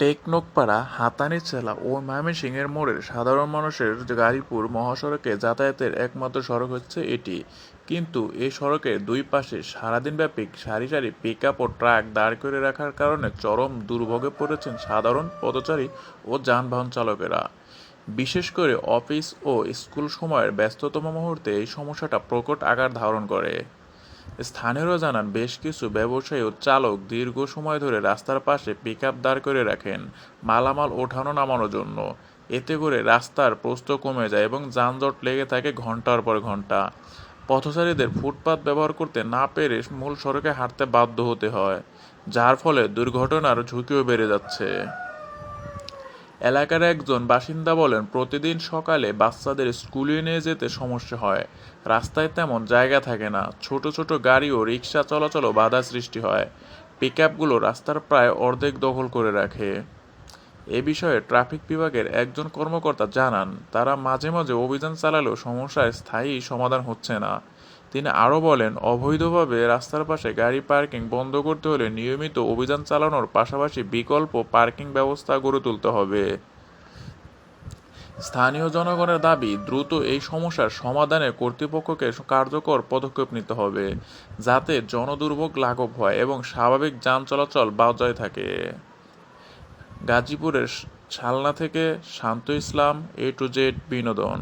টেকনোপাড়া, হাতানীচেলা ও ময়মনসিংহের মোড়ের সাধারণ মানুষের গাজীপুর মহাসড়কে যাতায়াতের একমাত্র সড়ক হচ্ছে এটি। কিন্তু এই সড়কের দুই পাশে সারাদিনব্যাপী সারি সারি পিকআপ ও ট্রাক দাঁড় করে রাখার কারণে চরম দুর্ভোগে পড়েছেন সাধারণ পথচারী ও যানবাহন চালকেরা। বিশেষ করে অফিস ও স্কুল সময়ের ব্যস্ততম মুহূর্তে এই সমস্যাটা প্রকট আকার ধারণ করে। স্থানীয়রা জানান, বেশ কিছু ব্যবসায়ী ও চালক দীর্ঘ সময় ধরে রাস্তার পাশে পিকআপ দাঁড় করে রাখেন মালামাল ওঠানো নামানোর জন্য। এতে করে রাস্তার প্রস্থ কমে যায় এবং যানজট লেগে থাকে ঘন্টার পর ঘন্টা। পথচারীদের ফুটপাত ব্যবহার করতে না পেরে মূল সড়কে হাঁটতে বাধ্য হতে হয়, যার ফলে দুর্ঘটনার ঝুঁকিও বেড়ে যাচ্ছে। এলাকার একজন বাসিন্দা বলেন, প্রতিদিন সকালে বাচ্চাদের স্কুলে নিয়ে যেতে সমস্যা হয়। রাস্তায় তেমন জায়গা থাকে না, ছোট ছোট গাড়ি ও রিক্সা চলাচলও বাধা সৃষ্টি হয়। পিকআপগুলো রাস্তার প্রায় অর্ধেক দখল করে রাখে। এ বিষয়ে ট্রাফিক বিভাগের একজন কর্মকর্তা জানান, তারা মাঝে মাঝে অভিযান চালালেও সমস্যার স্থায়ী সমাধান হচ্ছে না। তিনি আরও বলেন, অবৈধভাবে রাস্তার পাশে গাড়ি পার্কিং বন্ধ করতে হলে নিয়মিত অভিযান চালানোর পাশাপাশি বিকল্প পার্কিং ব্যবস্থা গড়ে তুলতে হবে। স্থানীয় জনগণের দাবি, দ্রুত এই সমস্যার সমাধানে কর্তৃপক্ষকে কার্যকর পদক্ষেপ নিতে হবে, যাতে জনদুর্ভোগ লাঘব হয় এবং স্বাভাবিক যান চলাচল বজায় থাকে। গাজীপুরের শালনা থেকে শান্ত ইসলাম, A to Z বিনোদন।